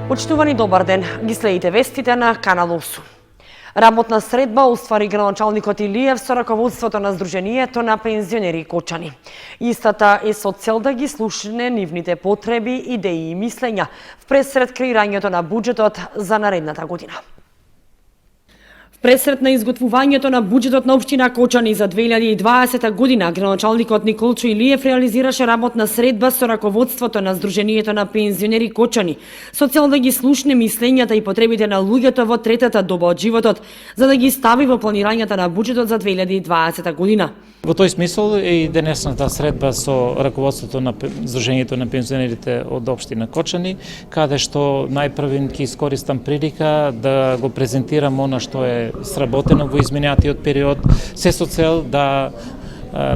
Почитувани, добар ден. Ги следите вестите на Канал Урсу. Работна средба оствари градоначалникот Илиев со раководството на Сдруженијето на пензионери Кочани. Истата е со цел да ги слушне нивните потреби, идеи и мислења впресред креирањето на буџетот за наредната година. Пресред на изготвувањето на буџетот на општина Кочани за 2020 година, градоначалникот Николчо Илиев реализираше работна средба со раководството на Сдруженијето на пензионери Кочани, со цел да ги слушне мислењата и потребите на луѓето во третата доба од животот, за да ги стави во планирањето на буџетот за 2020 година. Во тој смисол е и денесната средба со раководството на Сдруженијето на пензионерите од општина Кочани, каде што најпрвин ќе искористам прилика да го презентирам она што е сработено во изминатиот период, се со цел да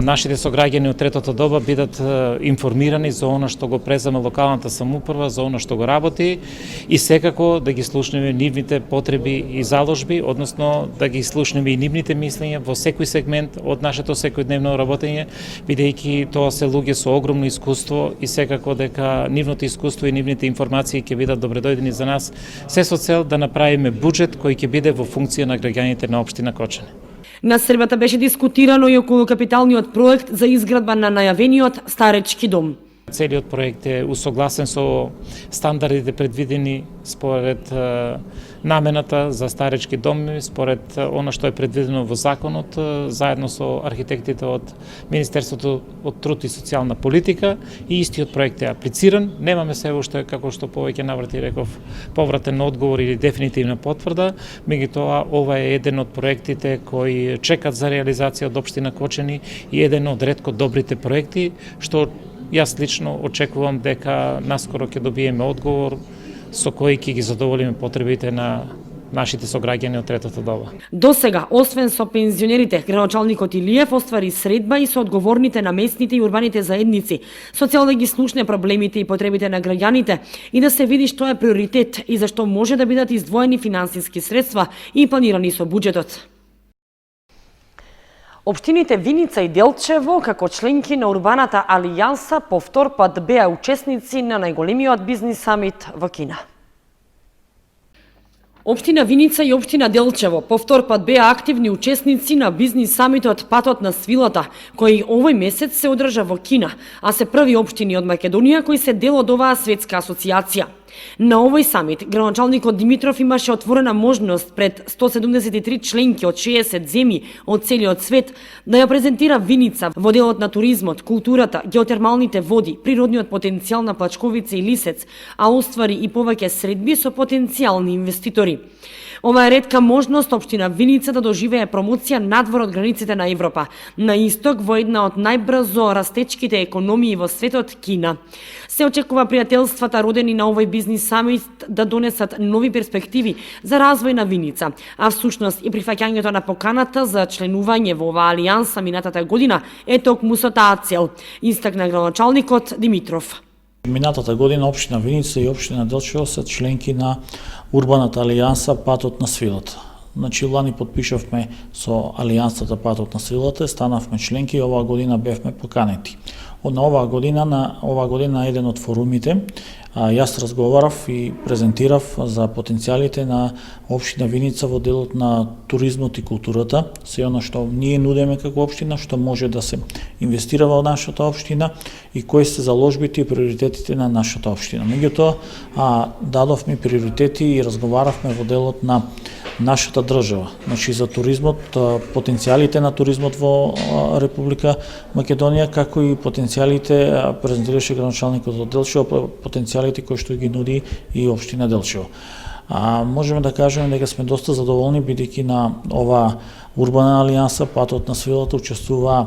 нашите сограѓани од третата доба бидат информирани за она што го презема локалната самоуправа, за она што го работи и секако да ги слушнеме нивните потреби и заложби, односно да ги слушнеме и нивните мислења во секој сегмент од нашето секојдневно работење, бидејќи тоа се луѓе со огромно искуство и секако дека нивното искуство и нивните информации ќе бидат добредојдени за нас, се со цел да направиме буџет кој ќе биде во функција на граѓаните на општина Кочани. На средбата беше дискутирано и околу капиталниот проект за изградба на најавениот старечки дом. Целиот проект е усогласен со стандардите предвидени според намената за старечки доми, според она што е предвидено во законот, заедно со архитектите од Министерството од труд и социјална политика, и истиот проект е аплициран. Немаме се уште, како што повеќе наврати реков, повратен одговор или дефинитивна потврда, меѓутоа ова е еден од проектите кои чекат за реализација од општина Кочани и еден од ретко добрите проекти, што јас лично очекувам дека наскоро ќе добиеме одговор со кој ќе ги задоволиме потребите на нашите сограѓани од третата доба. До сега, освен со пензионерите, градоначалникот Илиев оствари средба и со одговорните на местните и урбаните заедници, со цел да ги слушне проблемите и потребите на граѓаните и да се види што е приоритет и зашто може да бидат издвоени финансиски средства и планирани со буџетот. Општините Виница и Делчево, како членки на Урбаната алијанса, по втор пат беа учесници на најголемиот бизнис самит во Кина. Општина Виница и општина Делчево по втор пат беа активни учесници на бизнис самитот Патот на свилата, кој овој месец се одржа во Кина, а се први општини од Македонија кои се дел од оваа светска асоциација. На овој самит, градоначалникот Димитров имаше отворена можност пред 173 членки од 60 земји од целиот свет да ја презентира Виница во делот на туризмот, културата, геотермалните води, природниот потенцијал на Плачковица и Лисец, а оствари и повеќе средби со потенцијални инвеститори. Ова е ретка можност општина Виница да доживее промоција надвор од границите на Европа, на исток во една од најбрзо растечките економии во светот, Кина. Се очекува пријателствата родени на овој бизнис самит да донесат нови перспективи за развој на Виница, а всушност и прифаќањето на поканата за членување во оваа алијанса минатата година е токму со таа цел, истакна градоначалникот Димитров. Минатата година општина Виница и општина Делчево се членки на Урбаната алијанса Патот на свилата. Значи, лани подпишавме со алијансата Патот на свилата, станавме членки и оваа година бевме поканети. На оваа година еден од форумите, јас разговарав и презентирав за потенцијалите на општина Виница во делот на туризмот и културата, се она што ние нудеме како општина, што може да се инвестира во нашата општина и кои се заложбите и приоритетите на нашата општина. Меѓутоа, дадовме приоритети и разговаравме во делот на нашата држава, значи за туризмот, потенцијалите на туризмот во Република Македонија, како и потенцијалите, презентираше градоначалникот од Делчево, потенцијалите кои што ги нуди и општина Делчево. Можеме да кажеме дека сме доста задоволни, бидејќи на ова Урбана алијанса Патот на свилата учествуваа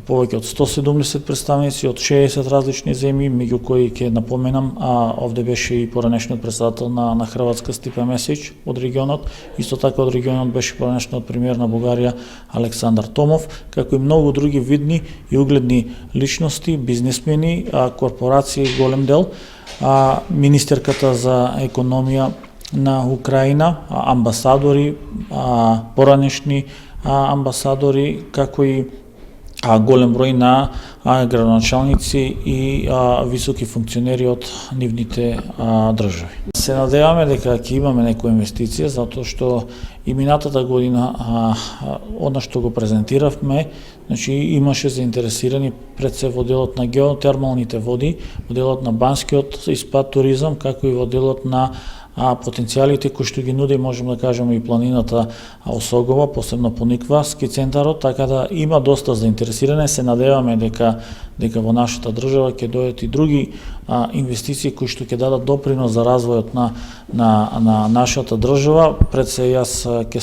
повеќе од 170 представници од 60 различни земји, меѓу кои ќе напоменам, овде беше и поранешниот председател на Хрватска Стипе Месич од регионот, исто така од регионот беше поранешниот премиер на Бугарија Александар Томов, како и многу други видни и угледни личности, бизнисмени, корпорации голем дел, министерката за економија на Украина, амбасадори, поранешни амбасадори, како и голем број на градоначалници и високи функционери од нивните држави. Се надеваме дека ќе имаме некоја инвестиција, затоа што и минатата година она што го презентиравме, значи имаше заинтересирани пред се во делот на геотермалните води, во делот на банскиот испат туризам, како и во делот на потенцијалите кои што ги нуди, можеме да кажеме, и планината Осогова, посебно Пониква, ски центарот, така да има доста заинтересиране. Се надеваме дека во нашата држава ќе дојдат и други инвестиции кои што ќе дадат допринос за развојот на нашата држава. Пред се јас ќе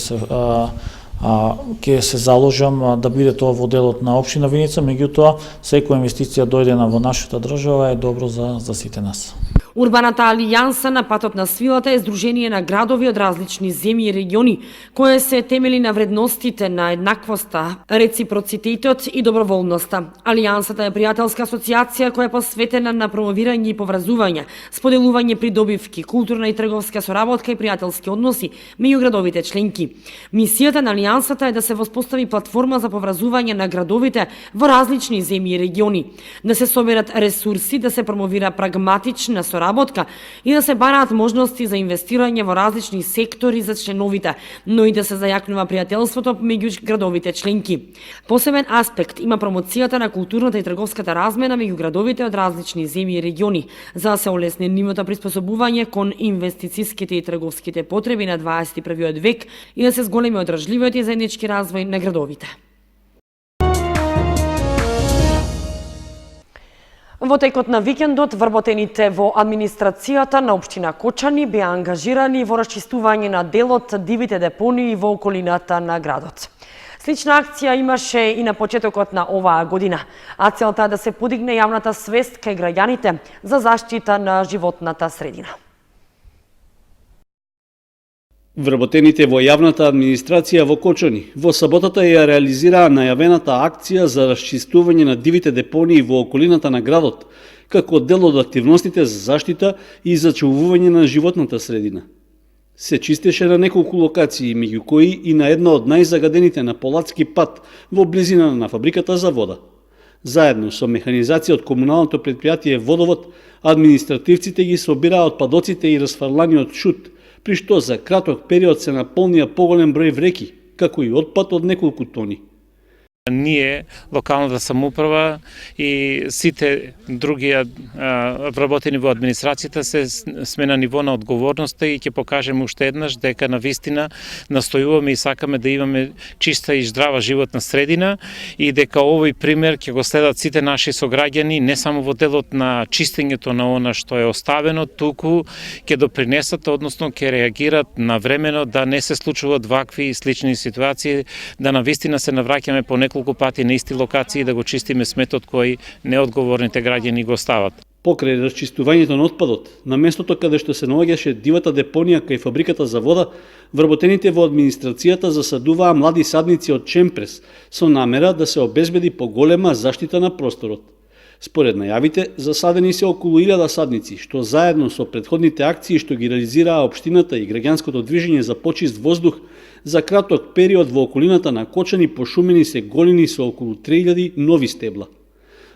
се заложам да биде тоа во делот на општина Виница, меѓутоа секоја инвестиција дојдена во нашата држава е добро за сите нас. Урбаната алијанса на патот на свилата е здружение на градови од различни земји и региони, кое се темели на вредностите на еднаквоста, реципроцитетот и доброволноста. Алијансата е пријателска асоциација која е посветена на промовирање и поврзување, споделување придобивки, културна и трговска соработка и пријателски односи меѓу градовите членки. Мисијата на алијансата е да се воспостави платформа за поврзување на градовите во различни земји и региони, да се соберат ресурси, да се промовира прагматична соработка и да се бараат можности за инвестирање во различни сектори за членовите, но и да се зајакнува пријателството меѓу градовите членки. Посебен аспект има промоцијата на културната и трговската размена меѓу градовите од различни земји и региони, за да се олесни нивното приспособување кон инвестициските и трговските потреби на 21. век и да се зголеми одржливиот и заеднички развој на градовите. Во текот на викендот, вработените во администрацијата на општина Кочани беа ангажирани во расчистување на дел од дивите депонии во околината на градот. Слична акција имаше и на почетокот на оваа година, а целта е да се подигне јавната свест кај граѓаните за заштита на животната средина. Вработените во јавната администрација во Кочани во саботата ја реализираа најавената акција за расчистување на дивите депонии во околината на градот, како дел од активностите за заштита и зачувување на животната средина. Се чистеше на неколку локации, меѓу кои и на една од најзагадените на Полацки пат во близина на фабриката за вода. Заедно со механизација од комуналното предпријатие Водовод, административците ги собираа отпадоците и расфрланиот шут, при што за краток период се наполнија поголем број вреки, како и отпад од неколку тони. Ние, локалната самоуправа и сите други вработени во администрацијата сме на ниво на одговорноста и ќе покажеме уште еднаш дека навистина настојуваме и сакаме да имаме чиста и здрава животна средина и дека овој пример ќе го следат сите наши сограѓани не само во делот на чистењето на она што е оставено, туку ќе допринесат, односно ќе реагират навремено да не се случуваат вакви и слични ситуации, да навистина се навраќаме по неколку пати на исти локации да го чистиме сметот кој неодговорните граѓани го стават. Покрај расчистувањето на отпадот, на местото каде што се наоѓаше дивата депонија кај фабриката за вода, вработените во администрацијата засадуваа млади садници од чемпрес со намера да се обезбеди поголема заштита на просторот. Според најавите, засадени се околу 1000 садници, што заедно со претходните акции што ги реализираа општината и граѓанското движење за почист воздух, за краток период во околината на Кочани пошумени се голини со околу 3000 нови стебла.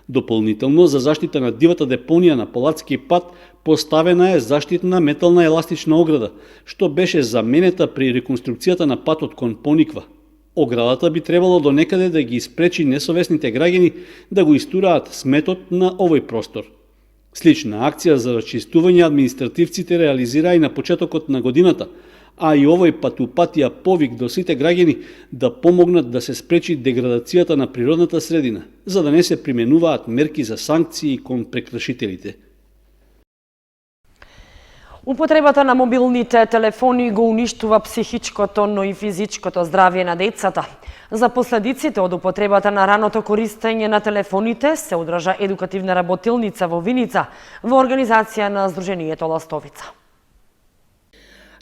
Дополнително, за заштита на дивата депонија на Полацки пат, поставена е заштитна метална еластична ограда, што беше заменета при реконструкцијата на патот кон Пониква. Оградата би требало до некаде да ги испречи несовесните граѓани да го истураат сметот на овој простор. Слична акција за расчистување административците реализираа и на почетокот на годината, а и овој пат упатија повик до сите граѓани да помогнат да се спречи деградацијата на природната средина, за да не се применуваат мерки за санкции кон прекршителите. Употребата на мобилните телефони го уништува психичкото, но и физичкото здравје на децата. За последиците од употребата на раното користење на телефоните се одржа едукативна работилница во Виница во организација на Сдруженијето Ластовица.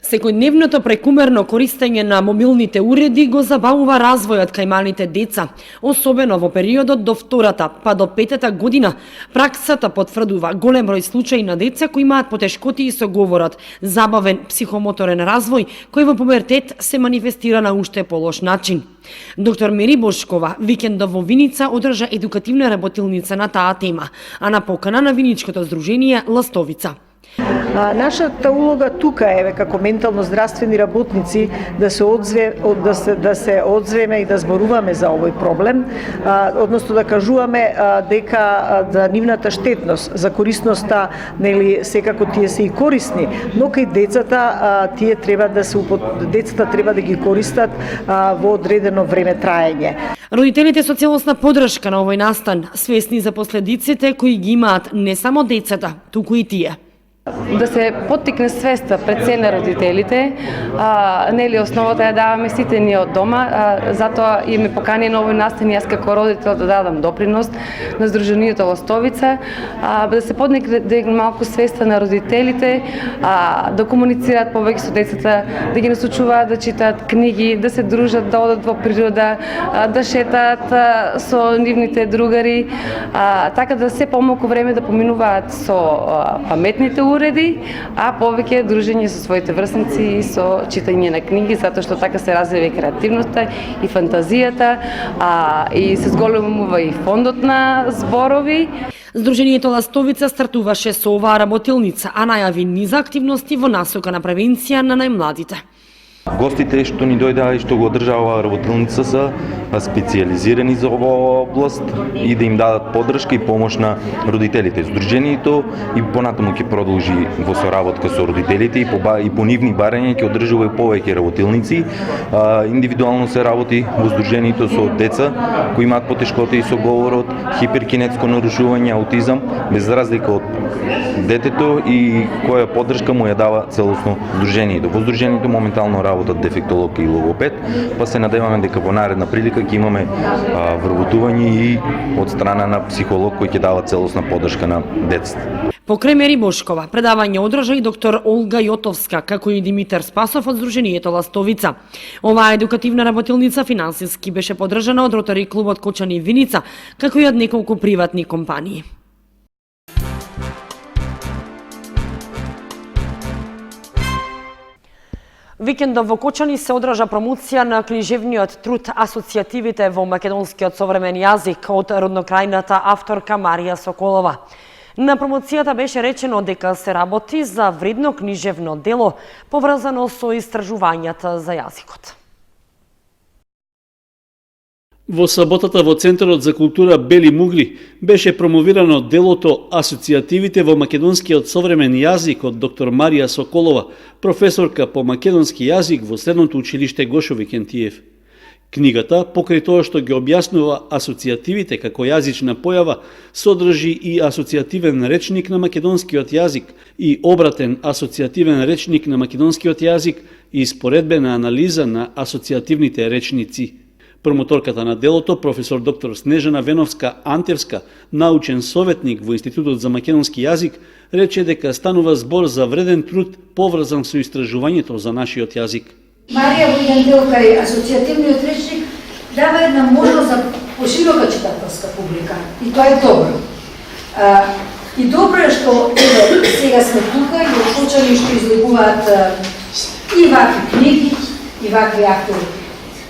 Секојдневното прекумерно користење на мобилните уреди го забавува развојот кај малите деца, особено во периодот до втората па до петата година. Праксата потврдува голем број случаи на деца кои имаат потешкоти со говорот, забавен психомоторен развој кој во пубертет се манифестира на уште полош начин. Доктор Мери Бошкова викендов во Виница одржа едукативна работилница на таа тема, а на покана на Виничкото здружение Ластовица. Нашата улога тука е како ментално здравствени работници да се одзвеме и да зборуваме за овој проблем, односно да кажуваме дека за нивната штетност, за корисноста, нели секако тие се и корисни, но кај децата децата треба да ги користат во одредено време траење. Родителите со целосна подршка на овој настан, свесни за последиците кои ги имаат не само децата, туку и тие. Да се поттикне свеста пред се на родителите, нели основата ја даваме сите ние од дома, затоа и ме покани на овој настан јас како родител да дадам допринос на Здруженијето Ластовица, да се подигне малку свеста на родителите, да комуницираат повеќе со децата, да ги насочуваат да читаат книги, да се дружат, да одат во природа, да шетаат со нивните другари, така да се помалку време да поминуваат со паметните уреди, а повеќе дружење со своите врсници и со читање на книги, затоа што така се развива и креативноста и фантазијата, и се зголемува и фондот на зборови. Здруженијето Ластовица стартуваше со оваа работилница, а најави низа активности во насока на превенција на најмладите. Гостите што ни дојдаа и што го одржаа оваа работилница се специјализирани за оваа област и да им дадат поддршка и помош на родителите. Здружението и понатаму ќе продолжи во соработка со родителите и по нивни барања ќе одржува и повеќе работилници. Индивидуално се работи во здружението со деца кои имаат потешкоти со говорот, хиперкинетско нарушување, аутизам, без разлика од детето и која поддршка му ја дава целосно здружението. Во здружението моментално работат дефектолог и логопед, па се надеваме дека во наредна прилика ќе имаме вработување и од страна на психолог кој ќе дава целосна поддршка на децата. Покрај Мери Бошкова, предавање одржа и доктор Олга Јотовска, како и Димитар Спасов од Здруженијето Ластовица. Оваа едукативна работилница финансиски беше поддржана од Ротари клубот Кочани Виница, како и од неколку приватни компании. Викендов во Кочани се одржа промоција на книжевниот труд Асоцијативите во македонскиот современ јазик од роднокрајната авторка Марија Соколова. На промоцијата беше речено дека се работи за вредно книжевно дело поврзано со истражувањата за јазикот. Во саботата во Центарот за култура Бели Мугли беше промовирано делото Асоцијативите во македонскиот современ јазик од доктор Марија Соколова, професорка по македонски јазик во Средното училиште Гошо Викентиев. Книгата, покрај тоа што ги објаснува асоцијативите како јазична појава, содржи и асоцијативен речник на македонскиот јазик и обратен асоцијативен речник на македонскиот јазик и споредбена анализа на асоцијативните речници. Промоторката на делото, професор доктор Снежана Веновска-Антевска, научен советник во Институтот за македонски јазик, рече дека станува збор за вреден труд поврзан со истражувањето за нашиот јазик. Марија во еден дел кај асоцијативниот речник дава една можност за поширока читателска публика и тоа е добро. И добро е што сега сме тука и во Кочани што излегуваат и вакви книги и вакви автори.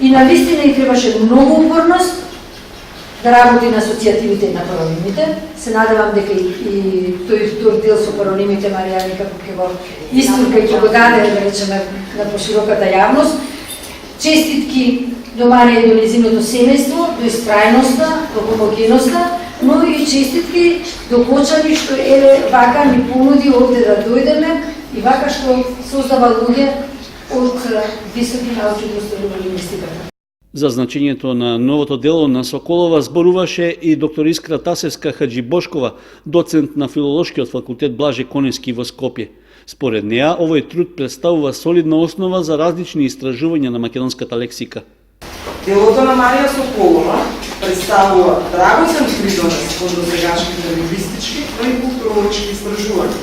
И навистина и требаше многу упорност да работи на асоцијативите и на паронимите. Се надевам дека и тој втор дел со паронимите Марија некако ќе го истурка и ќе го даде, да речеме, на пошироката јавност. Честитки до Марија и до незиното семејство, до истрајноста, до хомогеноста, но и честитки до Кочани што вака ни понуди овде да дојдеме и вака што создава луѓе од високи науки во историјата. За значењето на новото дело на Соколова зборуваше и доктор Искра Тасевска Хаджибошкова, доцент на Филолошкиот факултет Блаже Коневски во Скопје. Според неа, овој труд представува солидна основа за различни истражувања на македонската лексика. Делото на Марија Соколова представува драгоцен придонес од досегашните лингвистички, но и културологички истражувања.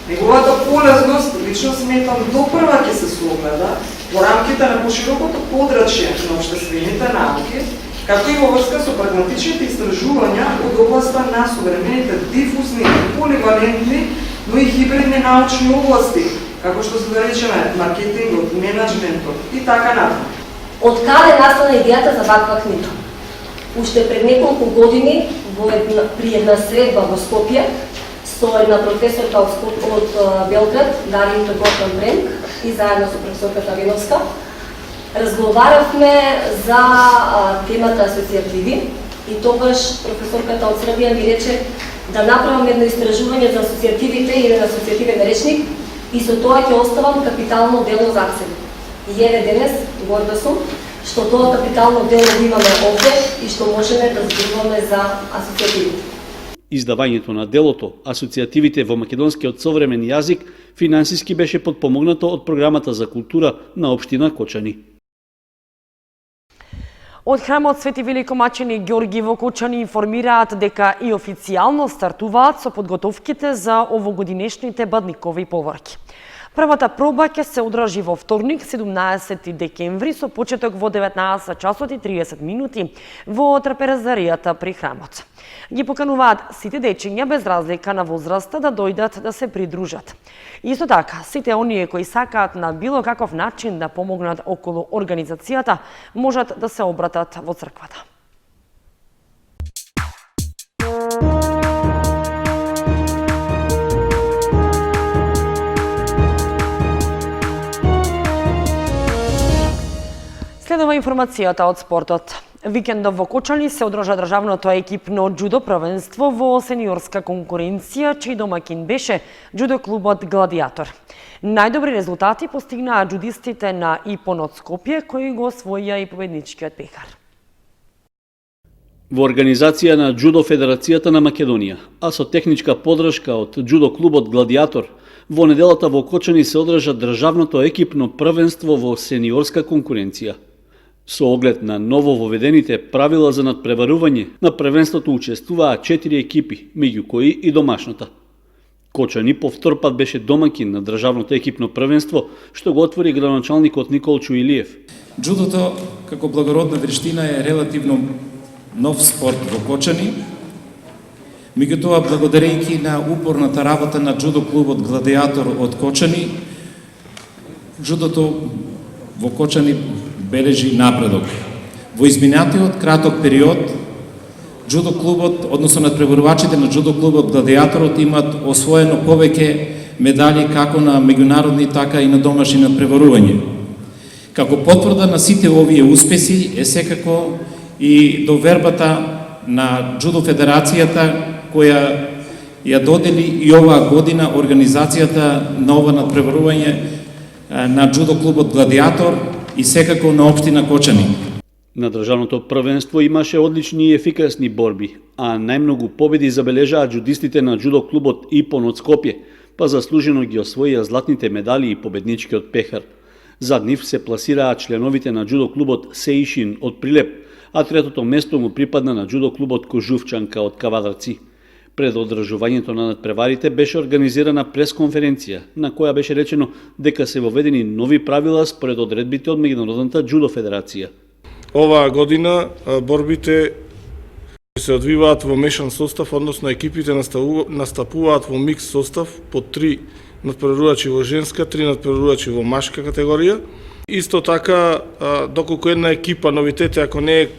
Неговата полезност, лично сметам, допрва ќе се согледа во рамките на поширокото подрачје на општествените науки, како и во врска со прагматичните истражувања од областа на современите дифузни, поливалентни, но и хибридни научни области, како што се да речеме маркетингот, менеджментот и така натаму. Од каде настана идејата за ваква книга? Уште пред неколку години при една средба во Скопје со една професорка од Белград, Дарин Бенк, и заедно со професорката Виновска, разговаравме за темата асоцијативи и тогаш професорката од Србија ми рече да направам едно истражување за асоцијативите и еден асоцијативен речник и со тоа ќе оставам капитално дело за себе. И еве денес горда сум што тоа капитално дело го имаме овде и што можеме да зборуваме за асоцијативите. Издавањето на делото Асоцијативите во македонскиот современ јазик финансиски беше подпомогнато од програмата за култура на општина Кочани. Од храмот Свети Великомачени Ѓорги во Кочани информираат дека и официјално стартуваат со подготовките за овогодинешните бадникови поврки. Првата проба ќе се одржи во вторник, 17 декември, со почеток во 19 часот и 30 минути во трапезаријата при храмот. Ги покануваат сите дечиња без разлика на возраста да дојдат да се придружат. Исто така, сите оние кои сакаат на било каков начин да помогнат околу организацијата, можат да се обратат во црквата. Следува информацијата од спортот. Викендов во Кочани се одржа државното екипно џудо првенство во сениорска конкуренција, чиј домакин беше џудо клубот Гладиатор. Најдобри резултати постигнаа џудистите на ИПОН од Скопје, кои го освоија и победничкиот пехар. Во организација на Џудо Федерацијата на Македонија, а со техничка подршка од џудо клубот Гладиатор, во неделата во Кочани се одржа државното екипно првенство во сениорска конкуренција. Со оглед на ново воведените правила за надпреварување, на првенството учествуваа 4 екипи, меѓу кои и домашната. Кочани повтор пат беше домакин на државното екипно првенство, што го отвори градоначалникот Николчо Илиев. Џудото како благородна вештина е релативно нов спорт во Кочани. Меѓутоа, благодарејќи на упорната работа на џудо клубот Гладиатор од Кочани, џудото во Кочани бележи напредок. Во изминатиот краток период, џудо клубот, односно надпреварувачите на џудо клубот Гладиаторот имаат освоено повеќе медали како на меѓународни, така и на домашни надпреварувања. Како потврда на сите овие успеси е секако и довербата на Џудо Федерацијата, која ја додели и оваа година организацијата на ова надпреварување на џудо клубот Гладиатор и секако на општина Кочани. На државното првенство имаше одлични и ефикасни борби, а најмногу победи забележаа џудистите на џудо клубот ИПОН од Скопје, па заслужено ги освоија златните медали и победничкиот пехар. Зад нив се пласираа членовите на џудо клубот Сеишин од Прилеп, а третото место му припадна на џудо клубот Кожувчанка од Кавадарци. Пред одржувањето на надпреварите беше организирана пресконференција, на која беше речено дека се воведени нови правила според одредбите од Меѓународната џудо федерација. Оваа година борбите се одвиваат во мешан состав, односно екипите настапуваат во микс состав по 3 надпреварувачи во женска, 3 надпреварувачи во машка категорија. Исто така, доколку една екипа, новитет ако не е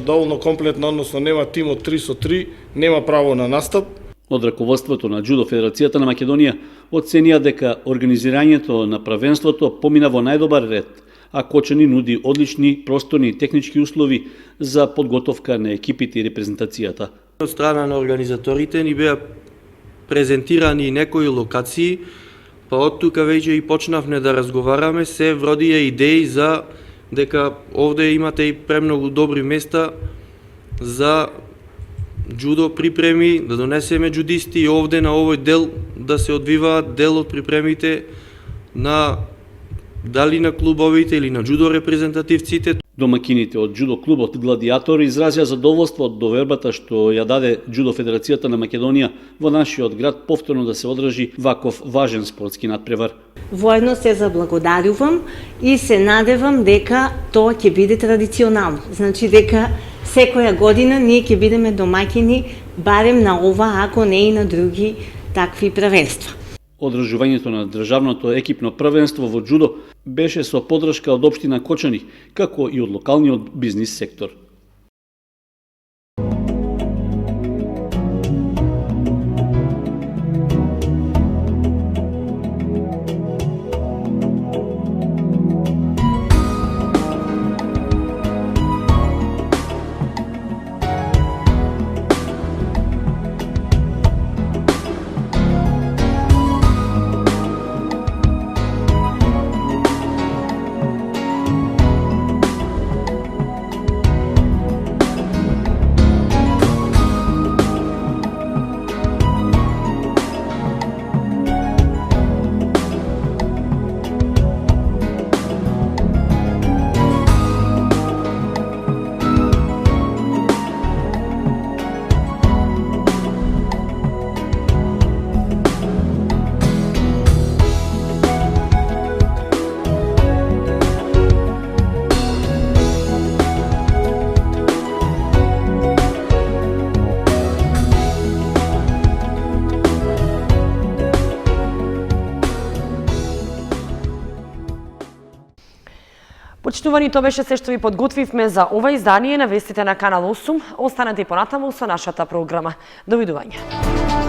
доволно комплетна, односно нема тим од 3 со 3, нема право на настап. Од раководството на Џудо Федерацијата на Македонија оценија дека организирањето на првенството помина во најдобар ред, а Кочани нуди одлични просторни и технички услови за подготовка на екипите и репрезентацијата. Од страна на организаторите ни беа презентирани некои локации, па од тука веќе и почнавме да разговараме, се вродија идеи за дека овде имате и премногу добри места за џудо припреми, да донесеме џудисти и овде на овој дел да се одвиваат дел од припремите на дали на клубовите или на џудо репрезентативците. Домакините од џудо клубот Гладиатор изразија задоволство од довербата што ја даде Џудо Федерацијата на Македонија во нашиот град повторно да се одржи ваков важен спортски надпревар. Воедно се заблагодарувам и се надевам дека тоа ќе биде традиционално. Значи дека секоја година ние ќе бидеме домаќини барем на ова, ако не и на други такви првенства. Одржувањето на државното екипно првенство во џудо беше со поддршка од општина Кочани, како и од локалниот бизнис сектор. Почитувани, тоа беше се што ви подготвивме за ова издание на вестите на Канал 8. Останете и понатаму со нашата програма. Довидување.